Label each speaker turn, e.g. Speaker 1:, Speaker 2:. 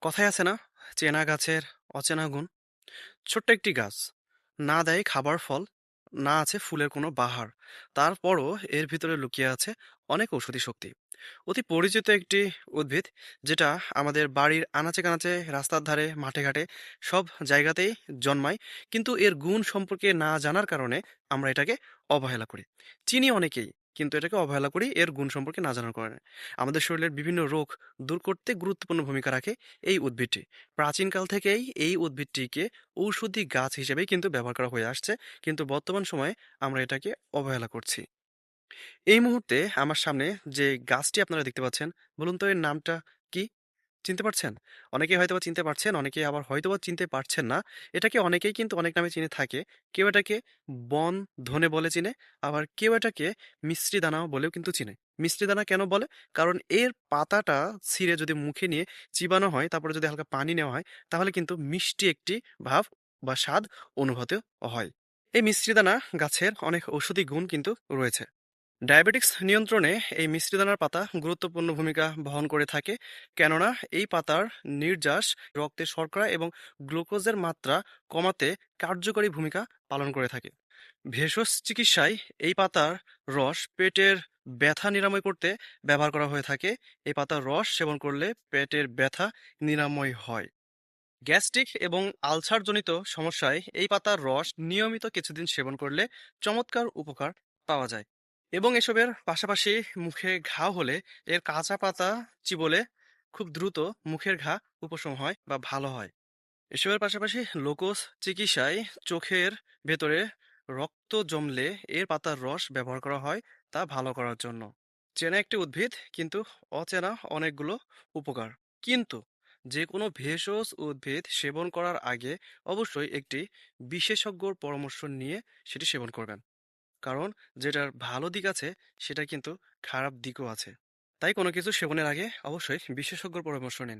Speaker 1: কথায় আছে না, চেনা গাছের অচেনা গুণ। ছোট্ট একটি গাছ, না দেয় খাবার ফল, না আছে ফুলের কোনো বাহার, তারপরও এর ভিতরে লুকিয়ে আছে অনেক ঔষধি শক্তি। অতি পরিচিত একটি উদ্ভিদ, যেটা আমাদের বাড়ির আনাচে কানাচে, রাস্তার ধারে, মাঠে ঘাটে সব জায়গাতেই জন্মায়। কিন্তু এর গুণ সম্পর্কে না জানার কারণে আমরা এটাকে অবহেলা করি। চিনি অনেকেই, কিন্তু এটাকে অবহেলা করি এর গুণ সম্পর্কে না জানার কারণে। আমাদের শরীরের বিভিন্ন রোগ দূর করতে গুরুত্বপূর্ণ ভূমিকা রাখে এই উদ্ভিদটি। প্রাচীনকাল থেকেই এই উদ্ভিদটিকে ঔষধি গাছ হিসেবেই কিন্তু ব্যবহার করা হয়ে আসছে, কিন্তু বর্তমান সময়ে আমরা এটাকে অবহেলা করছি। এই মুহূর্তে আমার সামনে যে গাছটি আপনারা দেখতে পাচ্ছেন, বলুন তো এর নামটা কি? চিনতে পারছেন? অনেকেই হয়তোবা চিনতে পারছেন, অনেকেই আবার হয়তোবা চিনতে পারছেন না। এটাকে অনেকেই কিন্তু অনেক নামে চিনে থাকে। কেউ এটাকে বন ধনে বলে চিনে, আবার কেউ এটাকে মিষ্টি দানা বলেও কিন্তু চিনে। মিষ্টি দানা কেন বলে? কারণ এর পাতাটা ছিঁড়ে যদি মুখে নিয়ে চিবানো হয়, তারপরে যদি হালকা পানি নেওয়া হয়, তাহলে কিন্তু মিষ্টি একটি ভাব বা স্বাদ অনুভূত হয়। এই মিষ্টি দানা গাছের অনেক ঔষধি গুণ কিন্তু রয়েছে। ডায়াবেটিক্স নিয়ন্ত্রণে এই মিশ্রিদানার পাতা গুরুত্বপূর্ণ ভূমিকা বহন করে থাকে, কেননা এই পাতার নির্যাস রক্তে শর্করা এবং গ্লুকোজের মাত্রা কমাতে কার্যকরী ভূমিকা পালন করে থাকে। ভেষজ চিকিৎসায় এই পাতার রস পেটের ব্যথা নিরাময় করতে ব্যবহার করা হয়ে থাকে। এই পাতার রস সেবন করলে পেটের ব্যথা নিরাময় হয়। গ্যাস্ট্রিক এবং আলসারজনিত সমস্যায় এই পাতার রস নিয়মিত কিছুদিন সেবন করলে চমৎকার উপকার পাওয়া যায়। এবং এসবের পাশাপাশি মুখে ঘা হলে এর কাঁচা পাতা চিবোলে খুব দ্রুত মুখের ঘা উপশম হয় বা ভালো হয়। এসবের পাশাপাশি লোকজ চিকিৎসায় চোখের ভেতরে রক্ত জমলে এর পাতার রস ব্যবহার করা হয় তা ভালো করার জন্য। চেনা একটি উদ্ভিদ, কিন্তু অচেনা অনেকগুলো উপকার। কিন্তু যে কোনো ভেষজ উদ্ভিদ সেবন করার আগে অবশ্যই একটি বিশেষজ্ঞর পরামর্শ নিয়ে সেটি সেবন করবেন। কারণ যেটার ভালো দিক আছে, সেটা কিন্তু খারাপ দিকও আছে। তাই কোনো কিছু সেবনের আগে অবশ্যই বিশেষজ্ঞর পরামর্শ নিন।